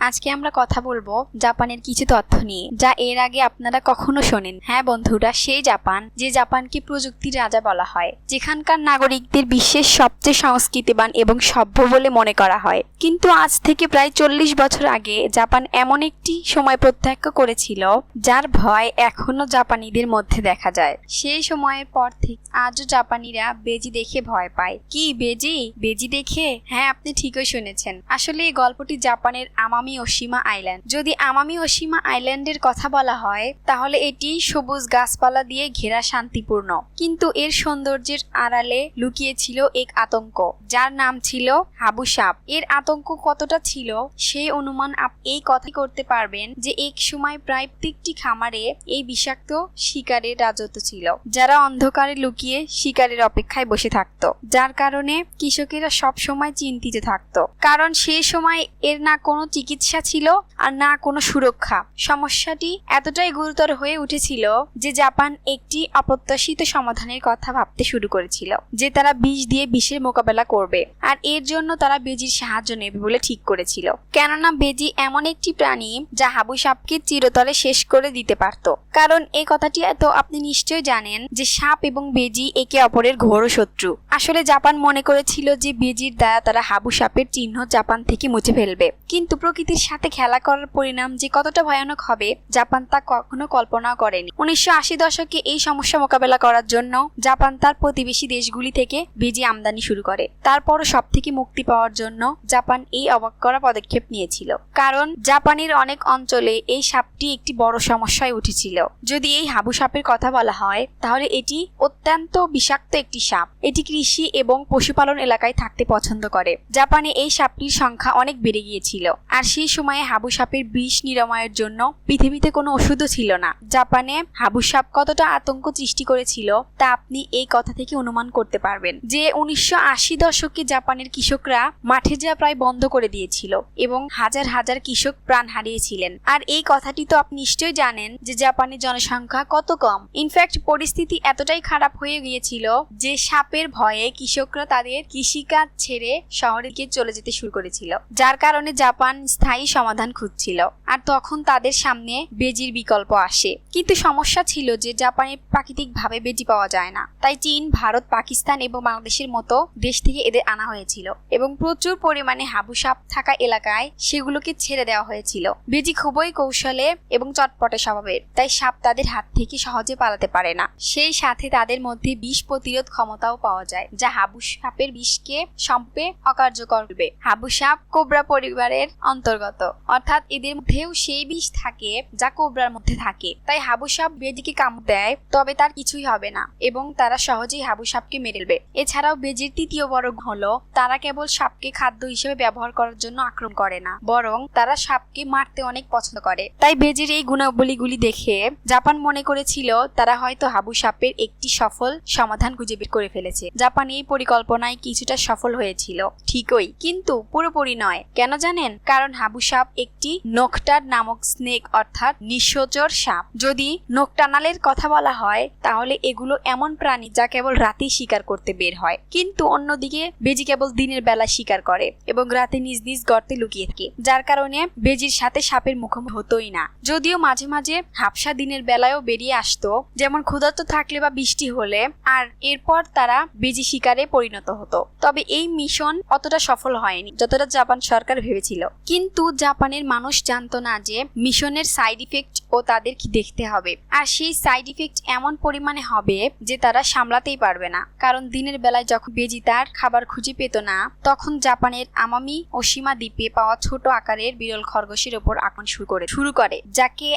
আজকে আমরা কথা বলবো জাপানের কিছু তথ্য নিয়ে যা এর আগে আপনারা কখনো শোনেন। হ্যাঁ বন্ধুরা, সেই জাপান যে জাপানকে প্রযুক্তির রাজা বলা হয়, যেখানকার নাগরিকদের বিশ্বের সবচেয়ে সংস্কৃতিবান এবং সভ্য বলে মনে করা হয়। কিন্তু আজ থেকে প্রায় 40 বছর আগে জাপান এমন একটি সময় প্রত্যক্ষ করেছিল যার ভয় এখনো জাপানিদের মধ্যে দেখা যায়। সেই সময়ের পর থেকে আজও জাপানিরা বেজি দেখে ভয় পায়। কি বেজি দেখে? হ্যাঁ, আপনি ঠিকই শুনেছেন। আসলে এই গল্পটি জাপানের আমামি ওশিমা আইল্যান্ড। যদি আমামি ওশিমা আইল্যান্ডের কথা বলা হয় তাহলে এটি সবুজ গাছপালা দিয়ে ঘেরা শান্তিপূর্ণ, কিন্তু এর সৌন্দর্যের আড়ালে লুকিয়ে ছিল এক আতঙ্ক যার নাম ছিল হাবু সাপ। এর আতঙ্ক কতটা ছিল সেই অনুমান এই কথাই করতে পারবেন যে এক সময় প্রায় প্রত্যেকটি খামারে এই বিষাক্ত শিকারের রাজত্ব ছিল, যারা অন্ধকারে লুকিয়ে শিকারের অপেক্ষায় বসে থাকতো, যার কারণে কৃষকেরা সব সময় চিন্তিত থাকতো, কারণ সেই সময় এর না কোনো চিকিৎসা ছিল আর না কোনো সুরক্ষা। সমস্যাটি এতটাই গুরুতর হয়ে উঠেছিল যে জাপান একটি অপ্রত্যাশিত সমাধানের কথা ভাবতে শুরু করেছিল, যে তারা বিষ দিয়ে বিষের মোকাবেলা করবে, আর এর জন্য তারা বেজির সাহায্য নেবে বলে ঠিক করেছিল। কেননা বেজি এমন একটি প্রাণী যা হাবু সাপকে চিরতরে শেষ করে দিতে পারত। কারণ এই কথাটি এত আপনি নিশ্চয় জানেন যে সাপ এবং বেজি একে অপরের ঘোর শত্রু। আসলে জাপান মনে করেছিল যে বেজির দ্বারা তারা হাবু সাপের চিহ্ন জাপান থেকে মুছে ফেলবে, কিন্তু প্রকৃতির সাথে খেলা করার পরিণাম যে কতটা ভয়ানক হবে জাপান তা কখনো কল্পনা করেনি। 1980 দশকে এই সমস্যা মোকাবেলা করার জন্য জাপান তার প্রতিবেশী দেশগুলি থেকে বেজি আমদানি শুরু করে। তারপরও সব থেকে মুক্তি পাওয়ার জন্য জাপান এই অবাক করা পদক্ষেপ নিয়েছিল, কারণ জাপানের অনেক অঞ্চলে এই সাপটি একটি বড় সমস্যায় উঠেছিল। যদি এই হাবু সাপের কথা বলা হয় তাহলে এটি অত্যন্ত বিষাক্ত একটি সাপ। এটি কৃষি এবং পশুপালন এলাকায় থাকতে পছন্দ করে। জাপানে এই সাপটির সংখ্যা অনেক বেড়ে গিয়েছিল, আর সেই সময়ে হাবু সাপের বিষ নিরাময়ের জন্য পৃথিবীতে কোনো ওষুধও ছিল না। জাপানে হাবু সাপ কতটা আতঙ্ক সৃষ্টি করেছিল তা আপনি এই কথা থেকে অনুমান করতে পারবেন যে 1980 দশকে জাপানের কৃষকরা মাঠে যাওয়া প্রায় বন্ধ করে দিয়েছিল এবং হাজার হাজার কৃষক প্রাণ হারিয়েছিলেন। আর এই কথাটি তো আপনি নিশ্চয়ই জানেন যে জাপানের জনসংখ্যা কত কম। ইনফ্যাক্ট পরিস্থিতি এতটাই খারাপ হয়ে গিয়েছিল যে সাপের ভয়ে কৃষকরা তাদের কৃষিকাজ ছেড়ে শহরে গিয়ে চলে যেতে শুরু করেছিল, যার কারণে জাপান স্থায়ী সমাধান খুঁজছিল। আর তখন তাদের সামনে বেজির বিকল্প আসে। কিন্তু সমস্যা ছিল যে জাপানে প্রাকৃতিকভাবে বেজি পাওয়া যায় না, তাই চীন, ভারত, পাকিস্তান এবং বাংলাদেশের মতো দেশ থেকে এদের আনা হয়েছিল এবং প্রচুর পরিমাণে হাবু সাপ থাকা এলাকায় সেগুলোকে ছেড়ে দেওয়া হয়েছিল। বেজি খুবই কৌশলে এবং চটপটে স্বভাবের, তাই সাপ তাদের হাত থেকে সহজে পালাতে পারে না। সেই সাথে তাদের মধ্যে বিষ প্রতিরোধ ক্ষমতাও পাওয়া যায়, যা হাবু সাপের বিষকে সম্পে অকার্যকর করবে। হাবু সাপ কোবরা পরিবারের অন্তর্গত, অর্থাৎ এদের মধ্যেও সেই বিষ থাকে যা কোবরার মধ্যে থাকে। তাই হাবু সাপ বেজিকে কামড় দেয় তবে তার কিছুই হবে না এবং তারা সহজেই হাবু সাপকে মেরে ফেলবে। এছাড়াও বেজির তৃতীয় বড় গুণ হলো তারা কেবল সাপকে খাদ্য হিসেবে ব্যবহার করার জন্য আক্রমণ করে না, বরং তারা সাপকে মারতে অনেক পছন্দ করে। তাই বেজির এই গুণাবলীগুলি দেখে জাপান মনে করেছিল তারা হয়তো হাবু সাপের একটি সফল সমাধান খুঁজে বের করে ফেলেছে। জাপান এই পরিকল্পনায় কিছুটা সফল হয়েছিল ঠিকই, কিন্তু পুরোপুরি নয়। কেন জানেন? কারণ হাবু সাপ একটি নোকটার নামক স্নেক অর্থাৎ নিশাচর সাপ। যদি নোকটানালের কথা বলা হয় তাহলে এগুলো এমন প্রাণী যা কেবল রাতে শিকার করতে বের হয়, কিন্তু অন্যদিকে বেজি কেবল দিনের বেলা শিকার করে এবং রাতে নিজ নিজ গর্তে লুকিয়ে থাকে, যার কারণে বেজির সাথে সাপের মুখোমুখি হতোই না। যদিও মাঝে মাঝে হাবসা দিনের বেলায়ও বেরিয়ে আসতো, যেমন ক্ষুধার্ত থাকলে বা বৃষ্টি হলে, আর এরপর তারা বেজি শিকারে পরিণত হতো। তবে এই মিশন অতটা সফল হয়নি যতটা জাপান সরকার ভেবেছিল। কিন্তু জাপানের মানুষ জানতো না যে মিশনের সাইড ইফেক্ট ও তাদের কি দেখতে হবে, আর সেই সাইড ইফেক্ট এমন পরিমাণে হবে যে তারা সামলাতেই পারবে না। কারণ দিনের বেলায় যখন বেজি তার খাবার খুঁজে পেত না, তখন জাপানের আমামি ওশিমা দ্বীপে পাওয়া ছোট আকারের বিরল খরগোশের ওপর আক্রমণ শুরু করে যাকে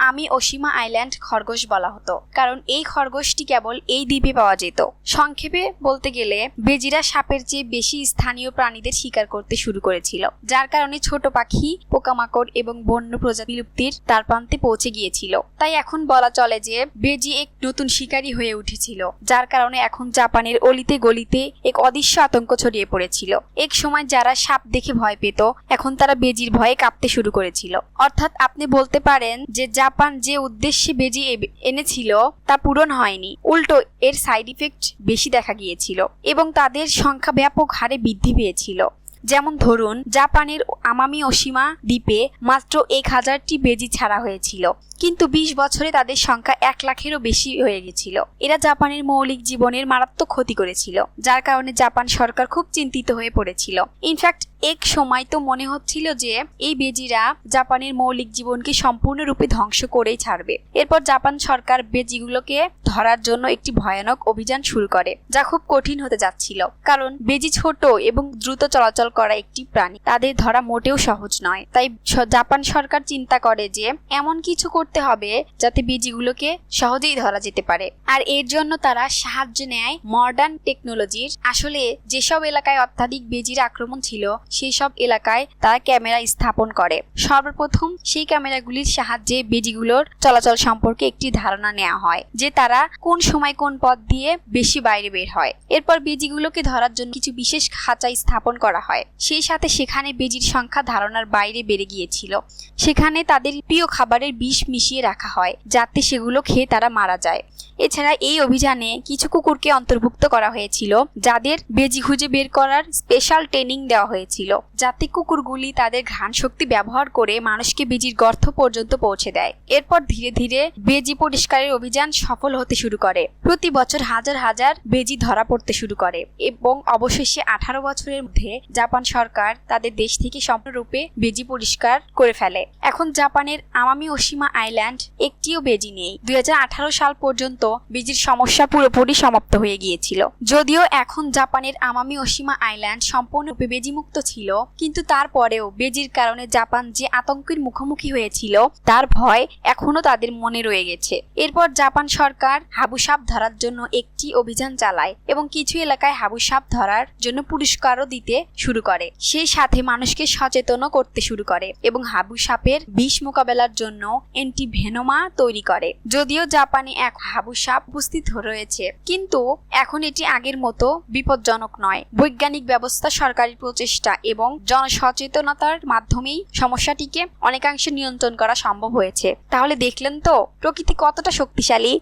আমি ওশিমা আইল্যান্ড খরগোশ বলা হতো, কারণ এই খরগোশটি কেবল এই দ্বীপে পাওয়া যেত। সংক্ষেপে বলতে গেলে বেজিরা সাপের চেয়ে বেশি স্থানীয় প্রাণীদের শিকার করতে শুরু করেছিল, যার কারণে ছোট পাখি, পোকামাকড় এবং বন্য প্রজাতি বিলুপ্তির দ্বারপ্রান্তে পৌঁছে গিয়েছিল। তাই এখন বলা চলে যে বেজি এক নতুন শিকারী হয়ে উঠেছিল, যার কারণে এখন জাপানের অলিতে গলিতে এক অদৃশ্য আতঙ্ক ছড়িয়ে পড়েছিল। এক সময় যারা সাপ দেখে ভয় পেত, এখন তারা বেজির ভয়ে কাঁপতে শুরু করেছিল। অর্থাৎ আপনি বলতে পারেন যে জাপান যে উদ্দেশ্যে বেজি এনেছিল তা পূরণ হয়নি, উল্টো এর সাইড ইফেক্ট বেশি দেখা গিয়েছিল এবং তাদের সংখ্যা ব্যাপক হারে বৃদ্ধি পেয়েছিল। যেমন ধরুন, জাপানের আমামি ওশিমা দ্বীপে মাত্র 1000টি বেজি ছাড়া হয়েছিল, কিন্তু 20 বছরে তাদের সংখ্যা 1 লাখেরও বেশি হয়ে গেছিল। এরা জাপানের মৌলিক জীবনের মারাত্মক ক্ষতি করেছিল, যার কারণে জাপান সরকার খুব চিন্তিত হয়ে পড়েছিল। ইনফ্যাক্ট এক সময় তো মনে হচ্ছিল যে এই বেজিরা জাপানের মৌলিক জীবনকে সম্পূর্ণরূপে ধ্বংস করেই ছাড়বে। এরপর জাপান সরকার বেজিগুলোকে ধরার জন্য একটি ভয়ানক অভিযান শুরু করে, যা খুব কঠিন হতে যাচ্ছিল, কারণ বেজি ছোট এবং দ্রুত চলাচল করা একটি প্রাণী, তাদের ধরা মোটেও সহজ নয়। তাই জাপান সরকার চিন্তা করে যে এমন কিছু করতে হবে যাতে বেজিগুলোকে সহজেই ধরা যেতে পারে। আর এর জন্য তারা সাহায্য নেয় মডার্ন টেকনোলজির। আসলে যেসব এলাকায় অত্যাধিক বেজির আক্রমণ ছিল সেই সব এলাকায় তারা ক্যামেরা স্থাপন করে। সর্বপ্রথম সেই ক্যামেরাগুলির সাহায্যে বেজিগুলোর চলাচল সম্পর্কে একটি ধারণা নেওয়া হয়, যে তারা কোন সময় কোন পথ দিয়ে বেশি বাইরে বের হয়। এরপর বেজিগুলোকে ধরার জন্য কিছু বিশেষ খাঁচা স্থাপন করা হয়। সেই সাথে সেখানে বেজির সংখ্যা ধারণার বাইরে বেড়ে গিয়েছিল। সেখানে তাদের প্রিয় খাবারের বিষ মিশিয়ে রাখা হয়, যাতে সেগুলো খেয়ে তারা মারা যায়। এছাড়া এই অভিযানে কিছু কুকুরকে অন্তর্ভুক্ত করা হয়েছিল, যাদের বেজি খুঁজে বের করার স্পেশাল ট্রেনিং দেওয়া হয়েছিল, যাতে কুকুরগুলি তাদের ঘ্রাণ শক্তি ব্যবহার করে মানুষকে বেজির গর্ত পর্যন্ত পৌঁছে দেয়। এরপর ধীরে ধীরে বেজি পরিষ্কারের অভিযান সফল হতে শুরু করে। প্রতি বছর হাজার হাজার বেজি ধরা পড়তে শুরু করে এবং অবশেষে 18 বছরের মধ্যে জাপান সরকার তাদের দেশ থেকে সম্পূর্ণরূপে বেজি পরিষ্কার করে ফেলে। এখন জাপানের আমামি ওশিমা আইল্যান্ড একটিও বেজি নেই। 2018 সাল পর্যন্ত বেজির সমস্যা পুরোপুরি সমাপ্ত হয়ে গিয়েছিল। যদিও এখন জাপানের আমামি ওশিমা আইল্যান্ড সম্পূর্ণরূপে বেজিমুক্ত ছিল, কিন্তু তারপরেও বেজির কারণে জাপান যে আতঙ্কের মুখোমুখি হয়েছিল তার ভয় এখনো তাদের মনে রয়ে গেছে। এরপর জাপান সরকার হাবুসাপ ধরার জন্য একটি অভিযান চালায় এবং কিছু এলাকায় হাবুসাপ ধরার জন্য পুরস্কারও দিতে শুরু করে। সেই সাথে মানুষকে সচেতনও করতে শুরু করে এবং হাবুসাপের বিষ মোকাবেলার জন্য অ্যান্টিভেনোমা তৈরি করে। যদিও জাপানে এক হাবুসাপ উপস্থিত রয়েছে, কিন্তু এখন এটি আগের মতো বিপজ্জনক নয়। বৈজ্ঞানিক ব্যবস্থা, সরকারি প্রচেষ্টা এবং জনসচেতনতার মাধ্যমেই সমস্যাটিকে অনেকাংশে নিয়ন্ত্রণ করা সম্ভব হয়েছে। তাহলে দেখলেন তো প্রকৃতি কতটা শক্তিশালী।